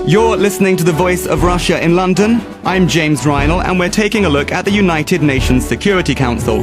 You're listening to The Voice of Russia in London. I'm James Reinl, and we're taking a look at the United Nations Security Council.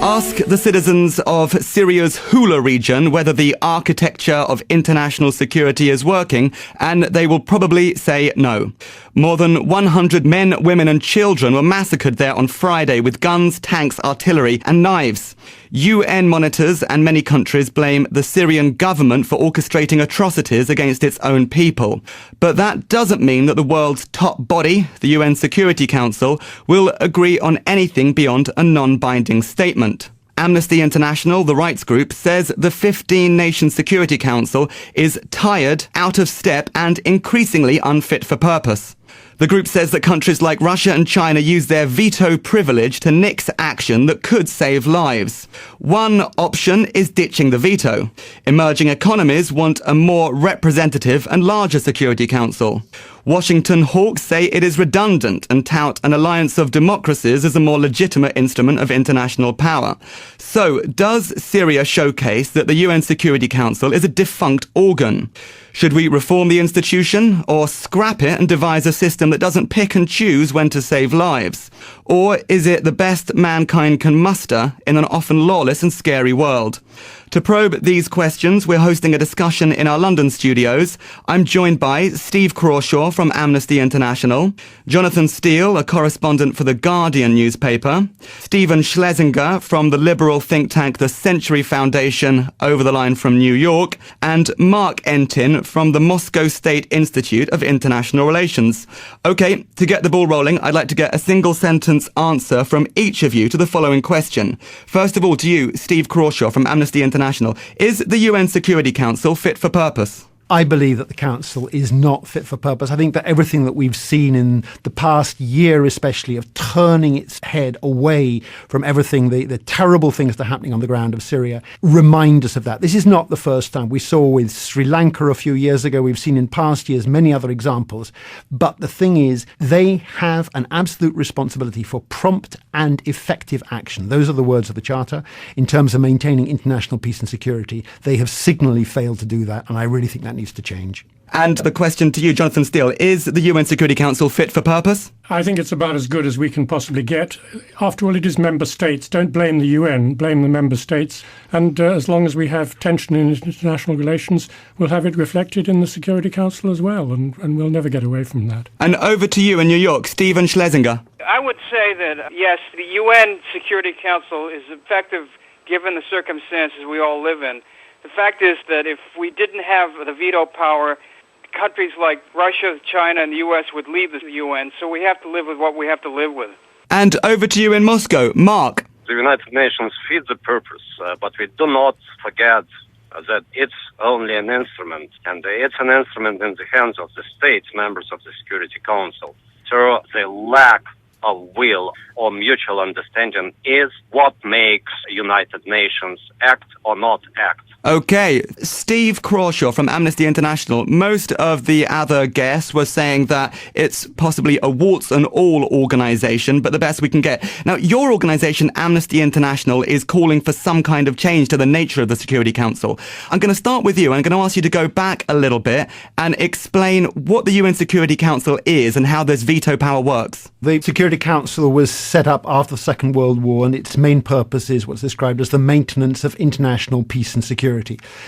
Ask the citizens of Syria's Hula region whether the architecture of international security is working, and they will probably say no. More than 100 men, women and children were massacred there on Friday with guns, tanks, artillery and knives. UN monitors and many countries blame the Syrian government for orchestrating atrocities against its own people. But that doesn't mean that the world's top body, the UN Security Council, will agree on anything beyond a non-binding statement. Amnesty International, the rights group, says the 15-nation Security Council is tired, out of step and increasingly unfit for purpose. The group says that countries like Russia and China use their veto privilege to nix action that could save lives. One option is ditching the veto. Emerging economies want a more representative and larger Security Council. Washington hawks say it is redundant and tout an alliance of democracies as a more legitimate instrument of international power. So, does Syria showcase that the UN Security Council is a defunct organ? Should we reform the institution, or scrap it and devise a system that doesn't pick and choose when to save lives? Or is it the best mankind can muster in an often lawless and scary world? To probe these questions, we're hosting a discussion in our London studios. I'm joined by Steve Crawshaw from Amnesty International, Jonathan Steele, a correspondent for The Guardian newspaper, Stephen Schlesinger from the liberal think tank The Century Foundation, over the line from New York, and Mark Entin from the Moscow State Institute of International Relations. Okay, to get the ball rolling, I'd like to get a single-sentence answer from each of you to the following question. First of all, to you, Steve Crawshaw from Amnesty International. Is the UN Security Council fit for purpose? I believe that the Council is not fit for purpose. I think that everything that we've seen in the past year especially of turning its head away from everything, the terrible things that are happening on the ground of Syria, remind us of that. This is not the first time. We saw with Sri Lanka a few years ago. We've seen in past years many other examples. But the thing is, they have an absolute responsibility for prompt and effective action. Those are the words of the Charter. In terms of maintaining international peace and security, they have signally failed to do that, and I really think that needs to change. And the question to you, Jonathan Steele, is the UN Security Council fit for purpose? I think it's about as good as we can possibly get. After all, it is member states. Don't blame the UN, blame the member states. And as long as we have tension in international relations, we'll have it reflected in the Security Council as well, and we'll never get away from that. And over to you in New York, Stephen Schlesinger. I would say that, yes, the UN Security Council is effective given the circumstances we all live in. The fact is that if we didn't have the veto power, countries like Russia, China, and the U.S. would leave the UN, so we have to live with what we have to live with. And over to you in Moscow, Mark. The United Nations fits the purpose, but we do not forget that it's only an instrument, and it's an instrument in the hands of the states, members of the Security Council. So the lack of will or mutual understanding is what makes United Nations act or not act. Okay, Steve Crawshaw from Amnesty International. Most of the other guests were saying that it's possibly a warts and all organisation, but the best we can get. Now, your organisation, Amnesty International, is calling for some kind of change to the nature of the Security Council. I'm going to start with you, and I'm going to ask you to go back a little bit and explain what the UN Security Council is and how this veto power works. The Security Council was set up after the Second World War, and its main purpose is what's described as the maintenance of international peace and security.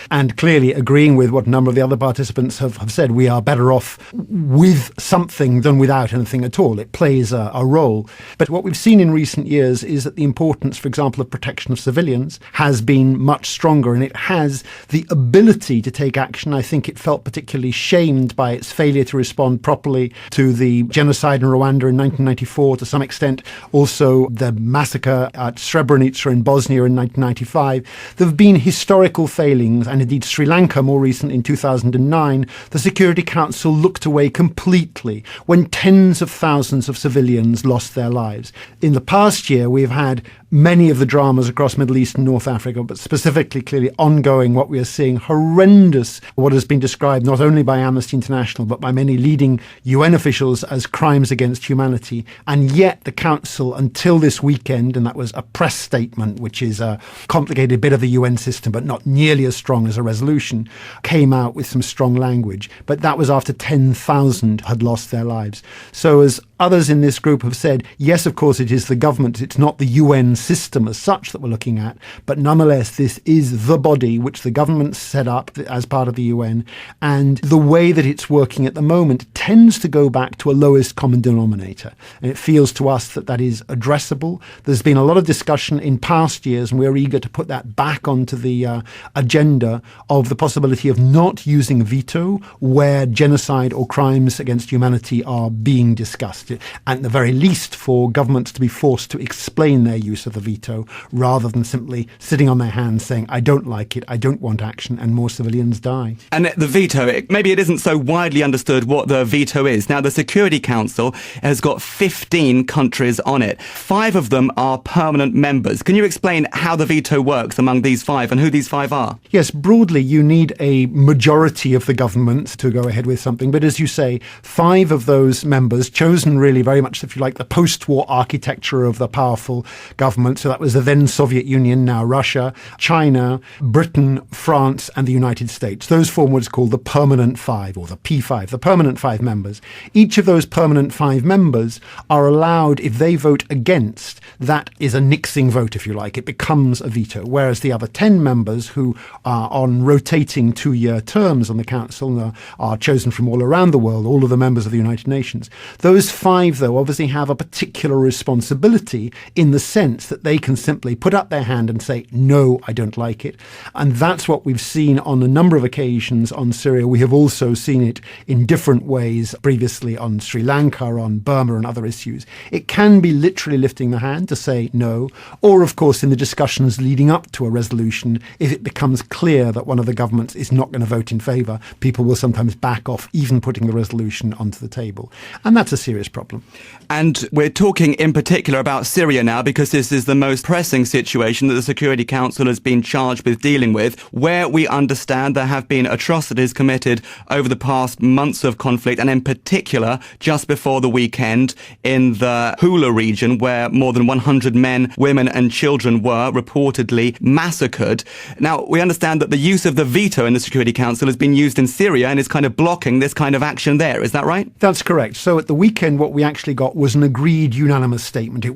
And clearly agreeing with what a number of the other participants have said, we are better off with something than without anything at all. It plays a role. But what we've seen in recent years is that the importance, for example, of protection of civilians has been much stronger, and it has the ability to take action. I think it felt particularly shamed by its failure to respond properly to the genocide in Rwanda in 1994, to some extent also the massacre at Srebrenica in Bosnia in 1995. There have been historical failings, and indeed Sri Lanka more recently in 2009, the Security Council looked away completely when tens of thousands of civilians lost their lives. In the past year, we've had many of the dramas across Middle East and North Africa, but specifically clearly ongoing what we are seeing, horrendous, what has been described not only by Amnesty International but by many leading UN officials as crimes against humanity. And yet the Council, until this weekend, and that was a press statement, which is a complicated bit of the UN system but not nearly as strong as a resolution, came out with some strong language. But that was after 10,000 had lost their lives. So as others in this group have said, yes, of course, it is the government. It's not the UN system as such that we're looking at. But nonetheless, this is the body which the government set up as part of the UN. And the way that it's working at the moment tends to go back to a lowest common denominator. And it feels to us that that is addressable. There's been a lot of discussion in past years, and we're eager to put that back onto the agenda of the possibility of not using veto where genocide or crimes against humanity are being discussed. At the very least, for governments to be forced to explain their use of the veto rather than simply sitting on their hands saying, I don't like it, I don't want action, and more civilians die. And the veto, maybe it isn't so widely understood what the veto is. Now, the Security Council has got 15 countries on it. 5 of them are permanent members. Can you explain how the veto works among these 5 and who these 5 are? Yes, broadly, you need a majority of the government to go ahead with something. But as you say, 5 of those members, chosen really very much, if you like, the post-war architecture of the powerful government. So that was the then Soviet Union, now Russia, China, Britain, France, and the United States. Those form what is called the Permanent 5, or the P5, the Permanent 5 members. Each of those Permanent 5 members are allowed, if they vote against, that is a nixing vote, if you like. It becomes a veto. Whereas the other 10 members, who are on rotating 2-year terms on the Council, are chosen from all around the world, all of the members of the United Nations. Those 5, though, obviously have a particular responsibility in the sense that they can simply put up their hand and say, no, I don't like it. And that's what we've seen on a number of occasions on Syria. We have also seen it in different ways previously on Sri Lanka, on Burma and other issues. It can be literally lifting the hand to say no, or of course in the discussions leading up to a resolution, if it becomes clear that one of the governments is not going to vote in favour, people will sometimes back off even putting the resolution onto the table. And that's a serious problem. And we're talking in particular about Syria now because this is the most pressing situation that the Security Council has been charged with dealing with, where we understand there have been atrocities committed over the past months of conflict, and in particular just before the weekend in the Hula region, where more than 100 men, women and children were reportedly massacred. Now, we understand that the use of the veto in the Security Council has been used in Syria and is kind of blocking this kind of action there. Is that right? That's correct. So at the weekend, what we actually got was an agreed unanimous statement. It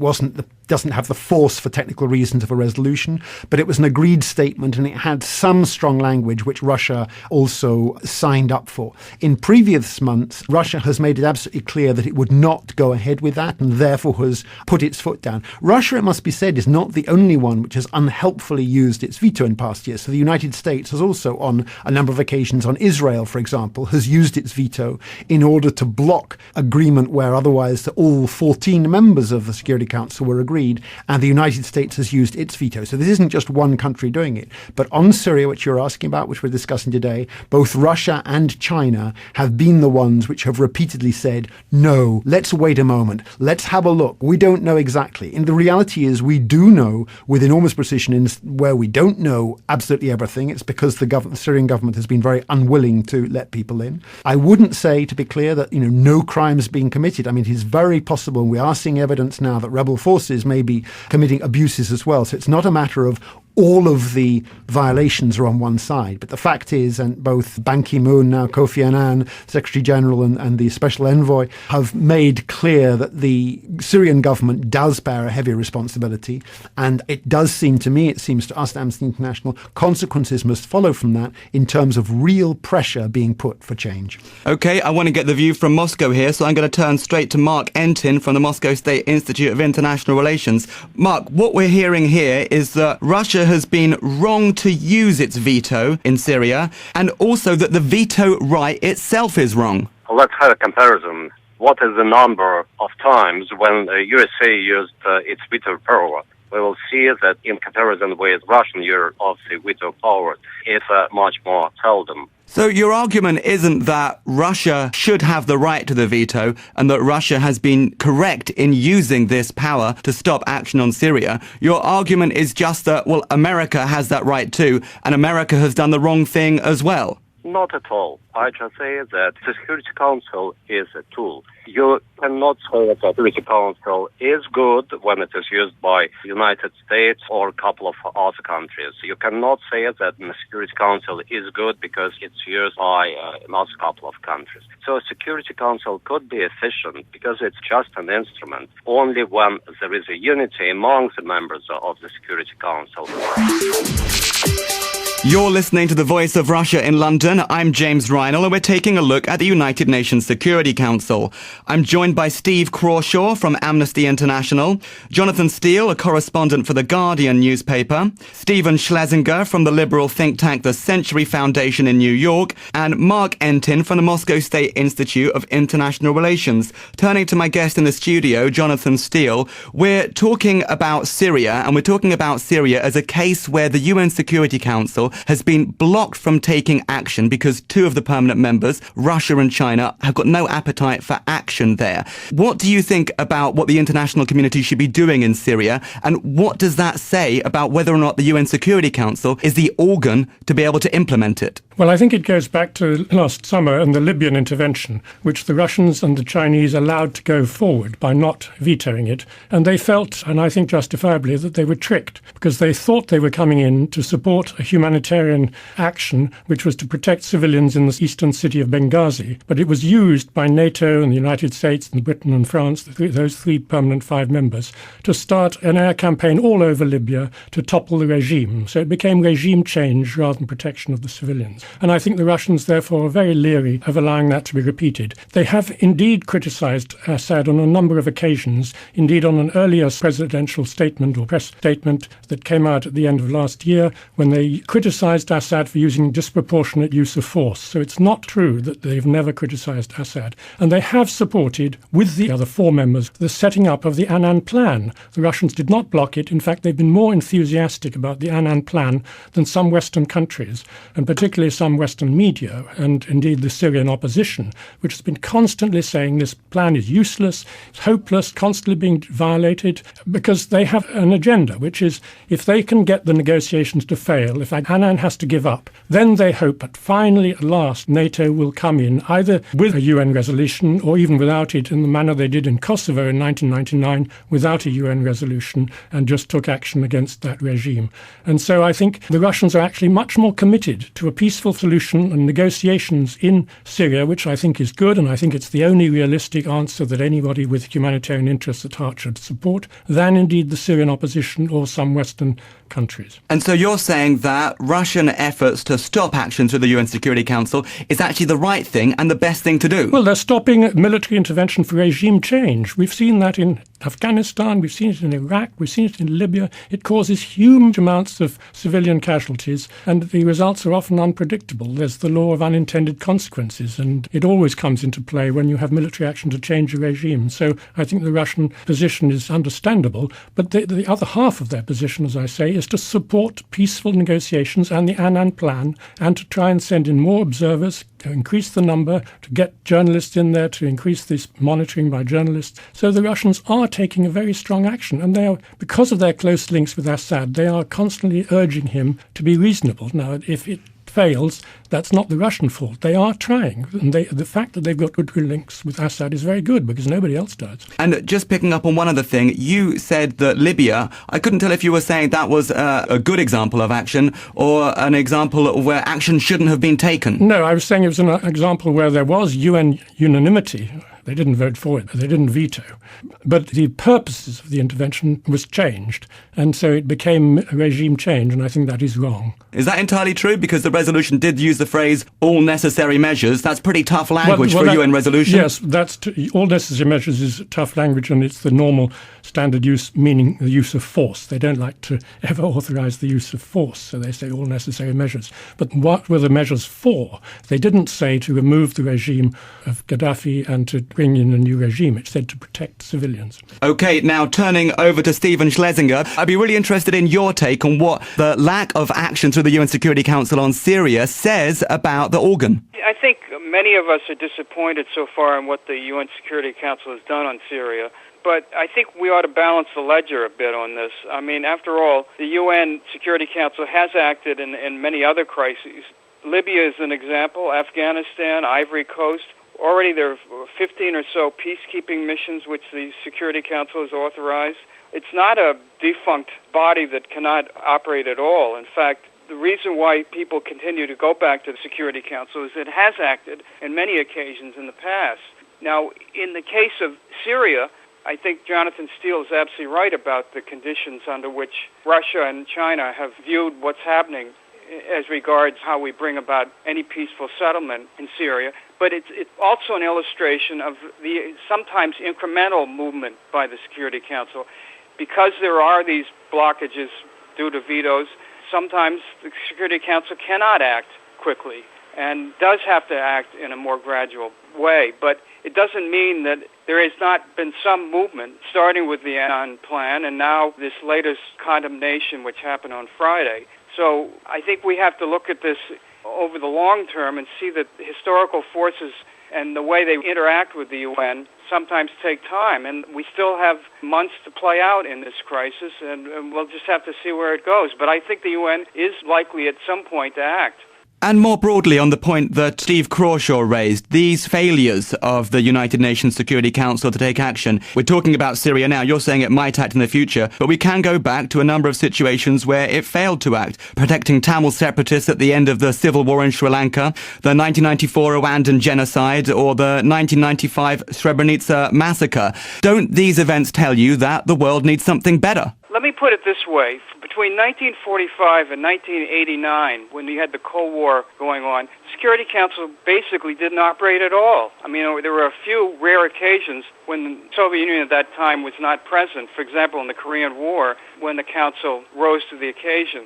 doesn't have the force for technical reasons of a resolution, but it was an agreed statement, and it had some strong language which Russia also signed up for. In previous months, Russia has made it absolutely clear that it would not go ahead with that and therefore has put its foot down. Russia, it must be said, is not the only one which has unhelpfully used its veto in past years. So the United States has also, on a number of occasions, on Israel, for example, has used its veto in order to block agreement where otherwise all 14 members of the Security Council were agreed, and the United States has used its veto. So this isn't just one country doing it. But on Syria, which you're asking about, which we're discussing today, both Russia and China have been the ones which have repeatedly said, no, let's wait a moment. Let's have a look. We don't know exactly. And the reality is we do know with enormous precision in where we don't know absolutely everything. It's because the Syrian government has been very unwilling to let people in. I wouldn't say, to be clear, that no crimes being committed. I mean, it is very possible, and we are seeing evidence now that rebel forces may be committing abuses as well. So it's not a matter of all of the violations are on one side. But the fact is, and both Ban Ki-moon, now Kofi Annan, Secretary General, and the Special Envoy have made clear that the Syrian government does bear a heavy responsibility. And it does seem to me, it seems to us, Amnesty International, consequences must follow from that in terms of real pressure being put for change. OK, I want to get the view from Moscow here, so I'm going to turn straight to Mark Entin from the Moscow State Institute of International Relations. Mark, what we're hearing here is that Russia has been wrong to use its veto in Syria, and also that the veto right itself is wrong. Let's have a comparison. What is the number of times when the USA used its veto power? We will see that in comparison with Russian use of the veto power, it's much more seldom. So your argument isn't that Russia should have the right to the veto and that Russia has been correct in using this power to stop action on Syria. Your argument is just that, well, America has that right too, and America has done the wrong thing as well. Not at all. I just say that the Security Council is a tool. You cannot say that the Security Council is good when it is used by the United States or a couple of other countries. You cannot say that the Security Council is good because it's used by another couple of countries. So a Security Council could be efficient because it's just an instrument only when there is a unity among the members of the Security Council. You're listening to The Voice of Russia in London. I'm James Reinl, and we're taking a look at the United Nations Security Council. I'm joined by Steve Crawshaw from Amnesty International, Jonathan Steele, a correspondent for The Guardian newspaper, Stephen Schlesinger from the liberal think tank The Century Foundation in New York, and Mark Entin from the Moscow State Institute of International Relations. Turning to my guest in the studio, Jonathan Steele, we're talking about Syria, and we're talking about Syria as a case where the UN Security Council has been blocked from taking action because two of the permanent members, Russia and China, have got no appetite for action there. What do you think about what the international community should be doing in Syria, and what does that say about whether or not the UN Security Council is the organ to be able to implement it? Well, I think it goes back to last summer and the Libyan intervention, which the Russians and the Chinese allowed to go forward by not vetoing it. And they felt, and I think justifiably, that they were tricked because they thought they were coming in to support a humanitarian action, which was to protect civilians in the eastern city of Benghazi. But it was used by NATO and the United States and Britain and France, those three permanent 5 members, to start an air campaign all over Libya to topple the regime. So it became regime change rather than protection of the civilians. And I think the Russians, therefore, are very leery of allowing that to be repeated. They have indeed criticised Assad on a number of occasions, indeed on an earlier presidential statement or press statement that came out at the end of last year when they criticised Assad for using disproportionate use of force. So it's not true that they've never criticised Assad. And they have supported, with the other 4 members, the setting up of the Annan Plan. The Russians did not block it. In fact, they've been more enthusiastic about the Annan Plan than some Western countries, and particularly some Western media, and indeed the Syrian opposition, which has been constantly saying this plan is useless, it's hopeless, constantly being violated, because they have an agenda, which is if they can get the negotiations to fail, if Annan has to give up, then they hope that finally, at last, NATO will come in, either with a UN resolution or even without it, in the manner they did in Kosovo in 1999, without a UN resolution, and just took action against that regime. And so I think the Russians are actually much more committed to a peaceful solution and negotiations in Syria, which I think is good, and I think it's the only realistic answer that anybody with humanitarian interests at heart should support, than indeed the Syrian opposition or some Western countries. And so you're saying that Russian efforts to stop action through the UN Security Council is actually the right thing and the best thing to do? Well, they're stopping military intervention for regime change. We've seen that in Afghanistan, we've seen it in Iraq, we've seen it in Libya. It causes huge amounts of civilian casualties, and the results are often unpredictable. There's the law of unintended consequences, and it always comes into play when you have military action to change a regime. So I think the Russian position is understandable, but the other half of their position, as I say, is to support peaceful negotiations and the Annan Plan, and to try and send in more observers, to increase the number, to get journalists in there, to increase this monitoring by journalists. So the Russians are taking a very strong action, and they are, because of their close links with Assad, they are constantly urging him to be reasonable. Now, if it fails, that's not the Russian fault. They are trying. And the fact that they've got good links with Assad is very good because nobody else does. And just picking up on one other thing, you said that Libya, I couldn't tell if you were saying that was a good example of action or an example where action shouldn't have been taken. No, I was saying it was an example where there was UN unanimity. They didn't vote for it. They didn't veto. But the purposes of the intervention was changed. And so it became a regime change, and I think that is wrong. Is that entirely true? Because the resolution did use the phrase, all necessary measures. That's pretty tough language for a UN resolution. Yes, all necessary measures is tough language, and it's the normal standard use, meaning the use of force. They don't like to ever authorize the use of force, so they say all necessary measures. But what were the measures for? They didn't say to remove the regime of Gaddafi and to bring in a new regime. It said to protect civilians. Okay, now turning over to Stephen Schlesinger, I'd be really interested in your take on what the lack of action through the UN Security Council on Syria says about the organ. I think many of us are disappointed so far in what the UN Security Council has done on Syria. But I think we ought to balance the ledger a bit on this. I mean, after all, the UN Security Council has acted in many other crises. Libya is an example, Afghanistan, Ivory Coast. Already there are 15 or so peacekeeping missions which the Security Council has authorized. It's not a defunct body that cannot operate at all. In fact, the reason why people continue to go back to the Security Council is it has acted on many occasions in the past. Now, in the case of Syria, I think Jonathan Steele is absolutely right about the conditions under which Russia and China have viewed what's happening as regards how we bring about any peaceful settlement in Syria. But it's also an illustration of the sometimes incremental movement by the Security Council. Because there are these blockages due to vetoes, sometimes the Security Council cannot act quickly and does have to act in a more gradual way. But it doesn't mean that there has not been some movement, starting with the Annan plan and now this latest condemnation which happened on Friday. So I think we have to look at this over the long term and see that historical forces and the way they interact with the UN sometimes take time. And we still have months to play out in this crisis, and we'll just have to see where it goes. But I think the UN is likely at some point to act. And more broadly on the point that Steve Crawshaw raised, these failures of the United Nations Security Council to take action. We're talking about Syria now. You're saying it might act in the future, but we can go back to a number of situations where it failed to act. Protecting Tamil separatists at the end of the civil war in Sri Lanka, the 1994 Rwandan genocide, or the 1995 Srebrenica massacre. Don't these events tell you that the world needs something better? Let me put it this way. Between 1945 and 1989, when we had the Cold War going on, the Security Council basically didn't operate at all. I mean, there were a few rare occasions when the Soviet Union at that time was not present. For example, in the Korean War, when the Council rose to the occasion.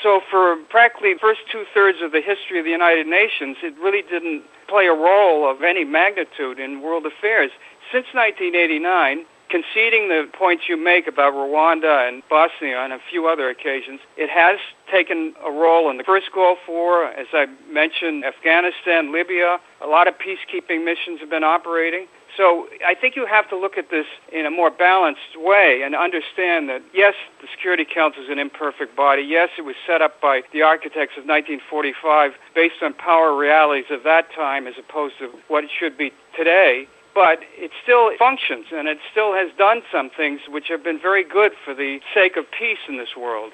So for practically the first two-thirds of the history of the United Nations, it really didn't play a role of any magnitude in world affairs. Since 1989, conceding the points you make about Rwanda and Bosnia on a few other occasions, it has taken a role in the first Gulf War, as I mentioned, Afghanistan, Libya. A lot of peacekeeping missions have been operating. So I think you have to look at this in a more balanced way and understand that, yes, the Security Council is an imperfect body. Yes, it was set up by the architects of 1945 based on power realities of that time as opposed to what it should be today. But it still functions, and it still has done some things which have been very good for the sake of peace in this world.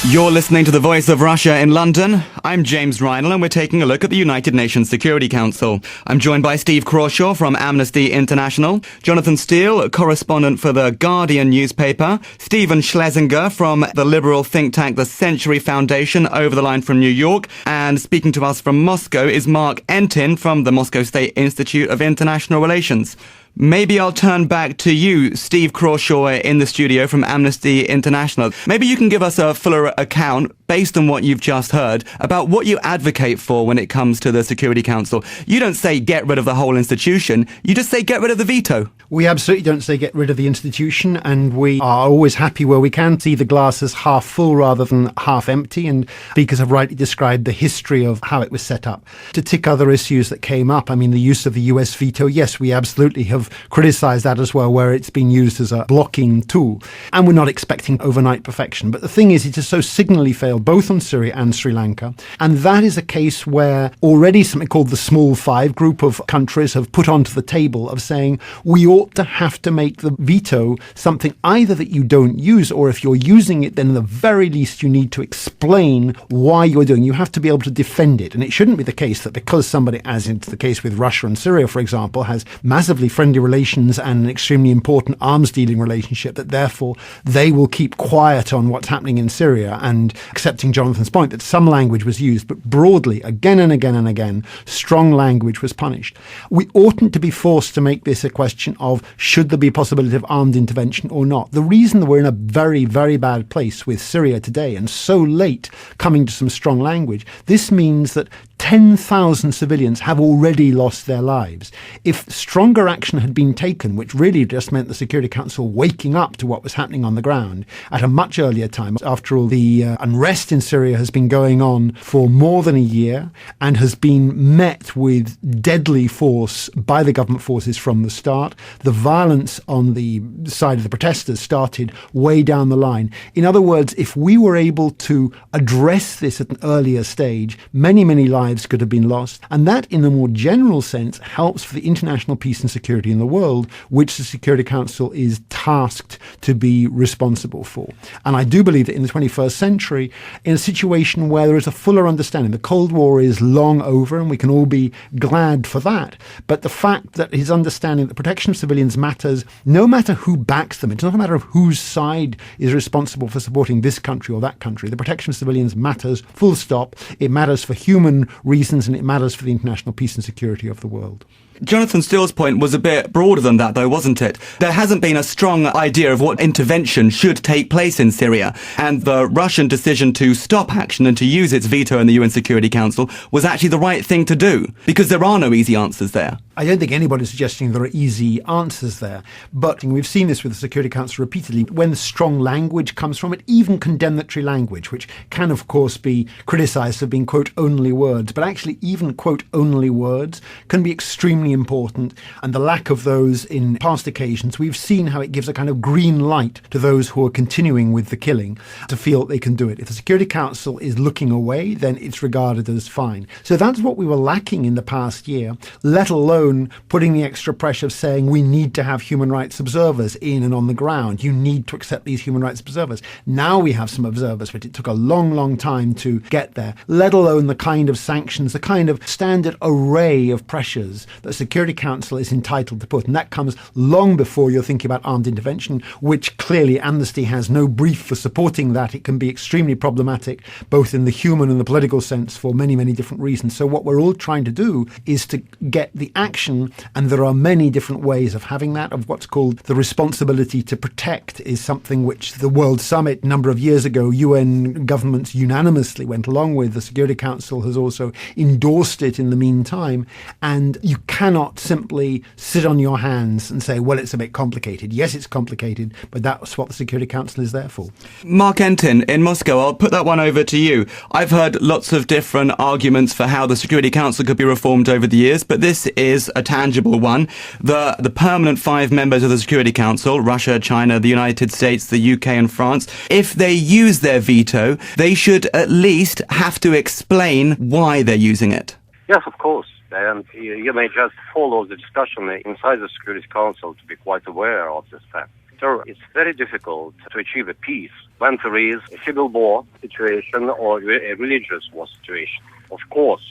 You're listening to The Voice of Russia in London. I'm James Reinl, and we're taking a look at the United Nations Security Council. I'm joined by Steve Crawshaw from Amnesty International, Jonathan Steele, correspondent for The Guardian newspaper, Stephen Schlesinger from the liberal think tank The Century Foundation over the line from New York, and speaking to us from Moscow is Mark Entin from the Moscow State Institute of International Relations. Maybe I'll turn back to you, Steve Crawshaw, in the studio from Amnesty International. Maybe you can give us a fuller account, based on what you've just heard, about what you advocate for when it comes to the Security Council. You don't say get rid of the whole institution, you just say get rid of the veto. We absolutely don't say get rid of the institution, and we are always happy where we can see the glass as half full rather than half empty, and speakers have rightly described the history of how it was set up. To tick other issues that came up, I mean, the use of the US veto, yes, we absolutely have criticised that as well, where it's been used as a blocking tool. And we're not expecting overnight perfection. But the thing is, it has so signally failed both on Syria and Sri Lanka. And that is a case where already something called the Small Five group of countries have put onto the table of saying we ought to have to make the veto something either that you don't use, or if you're using it, then at the very least you need to explain why you're doing. You have to be able to defend it. And it shouldn't be the case that because somebody, as in the case with Russia and Syria, for example, has massively friendly relations and an extremely important arms dealing relationship, that therefore they will keep quiet on what's happening in Syria, and accepting Jonathan's point that some language was used, but broadly, again and again and again, strong language was punished. We oughtn't to be forced to make this a question of should there be a possibility of armed intervention or not. The reason that we're in a very, very bad place with Syria today and so late coming to some strong language, this means that 10,000 civilians have already lost their lives. If stronger action had been taken, which really just meant the Security Council waking up to what was happening on the ground at a much earlier time, after all, the unrest in Syria has been going on for more than a year and has been met with deadly force by the government forces from the start. The violence on the side of the protesters started way down the line. In other words, if we were able to address this at an earlier stage, many, many lives could have been lost. And that, in a more general sense, helps for the international peace and security in the world, which the Security Council is tasked to be responsible for. And I do believe that in the 21st century, in a situation where there is a fuller understanding, the Cold War is long over, and we can all be glad for that. But the fact that his understanding that the protection of civilians matters, no matter who backs them, it's not a matter of whose side is responsible for supporting this country or that country. The protection of civilians matters, full stop. It matters for human reasons, and it matters for the international peace and security of the world. Jonathan Steele's point was a bit broader than that, though, wasn't it? There hasn't been a strong idea of what intervention should take place in Syria, and the Russian decision to stop action and to use its veto in the UN Security Council was actually the right thing to do, because there are no easy answers there. I don't think anybody's suggesting there are easy answers there, but we've seen this with the Security Council repeatedly. When strong language comes from it, even condemnatory language, which can, of course, be criticised for being, quote, only words, but actually even, quote, only words can be extremely important, and the lack of those in past occasions, we've seen how it gives a kind of green light to those who are continuing with the killing to feel they can do it. If the Security Council is looking away, then it's regarded as fine. So that's what we were lacking in the past year, let alone putting the extra pressure of saying we need to have human rights observers in and on the ground. You need to accept these human rights observers. Now we have some observers, but it took a long, long time to get there, let alone the kind of sanctions, the kind of standard array of pressures that the Security Council is entitled to put. And that comes long before you're thinking about armed intervention, which clearly Amnesty has no brief for supporting that. It can be extremely problematic, both in the human and the political sense, for many, many different reasons. So what we're all trying to do is to get the action, and there are many different ways of having that, of what's called the responsibility to protect is something which the World Summit a number of years ago, UN governments unanimously went along with. The Security Council has also endorsed it in the meantime, and you cannot simply sit on your hands and say, well, it's a bit complicated. Yes, it's complicated, but that's what the Security Council is there for. Mark Entin in Moscow, I'll put that one over to you. I've heard lots of different arguments for how the Security Council could be reformed over the years, but this is a tangible one. The permanent 5 members of the Security Council, Russia, China, the United States, the UK and France, if they use their veto, they should at least have to explain why they're using it. Yes, of course. And you may just follow the discussion inside the Security Council to be quite aware of this fact. So it's very difficult to achieve a peace when there is a civil war situation or a religious war situation. Of course,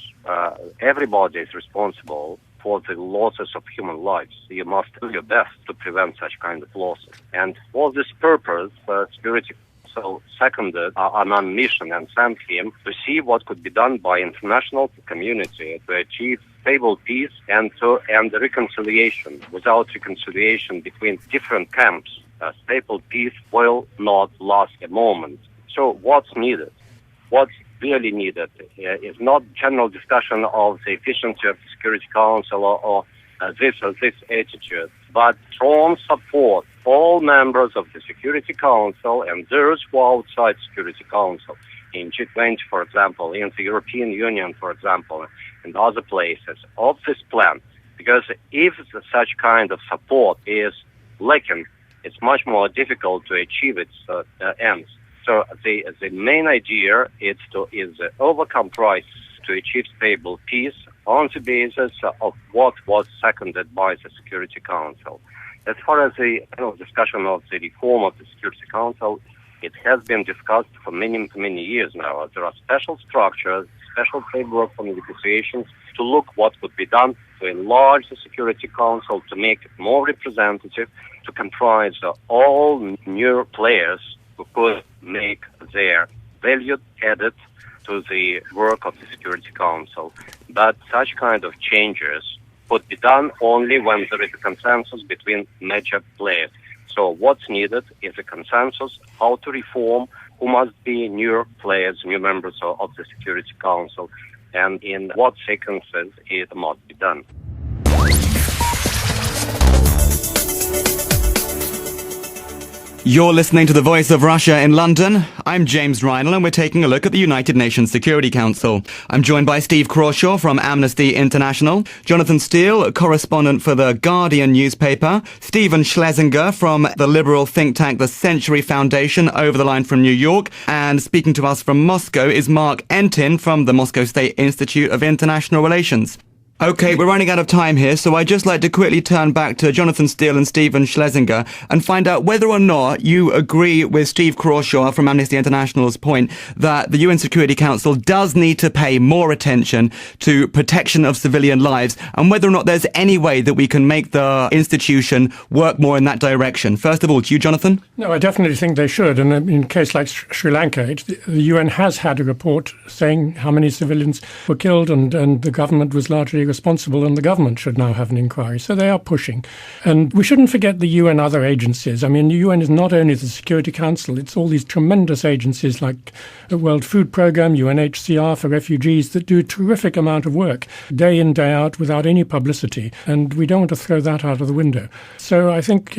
everybody is responsible for the losses of human lives. You must do your best to prevent such kind of losses. And for this purpose, Security Council seconded Annan mission and sent him to see what could be done by international community to achieve stable peace and reconciliation. Without reconciliation between different camps, stable peace will not last a moment. So what's needed? What's really needed is not general discussion of the efficiency of the Security Council or this attitude, but strong support all members of the Security Council and those who are outside Security Council, in G20, for example, in the European Union, for example, and other places, of this plan. Because if such kind of support is lacking, it's much more difficult to achieve its ends. So the main idea is to overcome crisis to achieve stable peace on the basis of what was seconded by the Security Council. As far as the discussion of the reform of the Security Council, it has been discussed for many years now. There are special structures, special framework for negotiations to look what could be done to enlarge the Security Council, to make it more representative, to comprise all new players who could make their value added to the work of the Security Council. But such kind of changes could be done only when there is a consensus between major players. So what's needed is a consensus how to reform, who must be new players, new members of the Security Council. and in what sequences it must be done. You're listening to The Voice of Russia in London. I'm James Reinl, and we're taking a look at the United Nations Security Council. I'm joined by Steve Crawshaw from Amnesty International, Jonathan Steele, correspondent for The Guardian newspaper, Stephen Schlesinger from the liberal think tank The Century Foundation over the line from New York, and speaking to us from Moscow is Mark Entin from the Moscow State Institute of International Relations. Okay, we're running out of time here, so I'd just like to quickly turn back to Jonathan Steele and Stephen Schlesinger and find out whether or not you agree with Steve Crawshaw from Amnesty International's point that the UN Security Council does need to pay more attention to protection of civilian lives, and whether or not there's any way that we can make the institution work more in that direction. First of all, to you, Jonathan? No, I definitely think they should. And in a case like Sri Lanka, the UN has had a report saying how many civilians were killed, and the government was largely responsible, and the government should now have an inquiry. So they are pushing. And we shouldn't forget the UN other agencies. I mean, the UN is not only the Security Council, it's all these tremendous agencies like the World Food Programme, UNHCR for refugees, that do a terrific amount of work day in, day out without any publicity. And we don't want to throw that out of the window. So I think,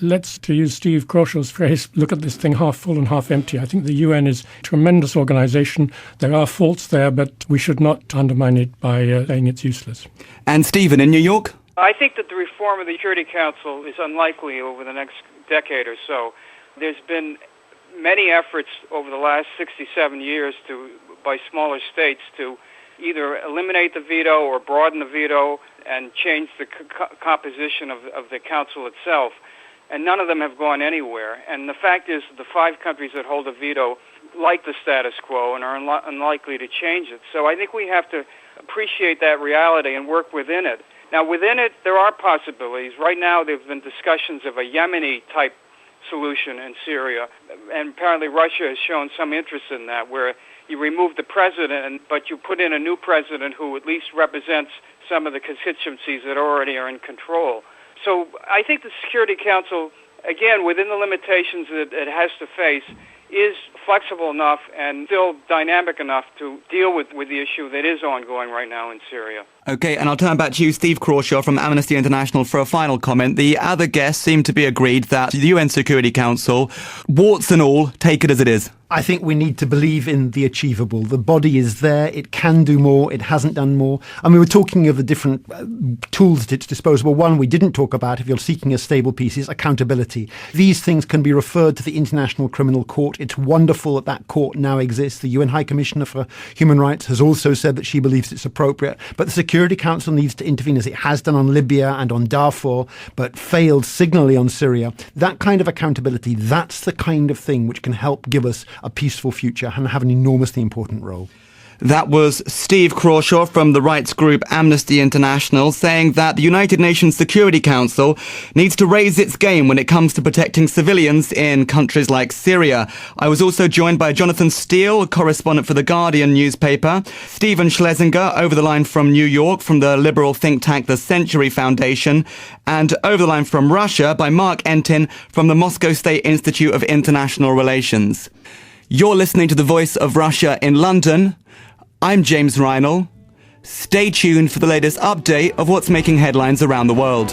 let's, to use Steve Crawshaw's phrase, look at this thing half full and half empty. I think the UN is a tremendous organisation. There are faults there, but we should not undermine it by saying it's useless. And Stephen, in New York? I think that the reform of the Security Council is unlikely over the next decade or so. There's been many efforts over the last 67 years by smaller states to either eliminate the veto or broaden the veto and change the composition of the council itself. And none of them have gone anywhere. And the fact is the 5 countries that hold a veto like the status quo and are unlikely to change it. So I think we have to appreciate that reality and work within it. Now, within it, there are possibilities. Right now, there have been discussions of a Yemeni-type solution in Syria, and apparently Russia has shown some interest in that, where you remove the president, but you put in a new president who at least represents some of the constituencies that already are in control. So I think the Security Council, again, within the limitations that it has to face, is flexible enough and still dynamic enough to deal with the issue that is ongoing right now in Syria. Okay, and I'll turn back to you, Steve Crawshaw from Amnesty International, for a final comment. The other guests seem to be agreed that the UN Security Council, warts and all, take it as it is. I think we need to believe in the achievable. The body is there. It can do more. It hasn't done more. I mean, we're talking of the different tools at its disposal. One we didn't talk about, if you're seeking a stable peace, is accountability. These things can be referred to the International Criminal Court. It's wonderful that court now exists. The UN High Commissioner for Human Rights has also said that she believes it's appropriate. But the Security Council needs to intervene, as it has done on Libya and on Darfur, but failed signally on Syria. That kind of accountability, that's the kind of thing which can help give us a peaceful future and have an enormously important role. That was Steve Crawshaw from the rights group Amnesty International saying that the United Nations Security Council needs to raise its game when it comes to protecting civilians in countries like Syria. I was also joined by Jonathan Steele, correspondent for The Guardian newspaper, Stephen Schlesinger over the line from New York from the liberal think tank The Century Foundation, and over the line from Russia by Mark Entin from the Moscow State Institute of International Relations. You're listening to The Voice of Russia in London. I'm James Reinl. Stay tuned for the latest update of what's making headlines around the world.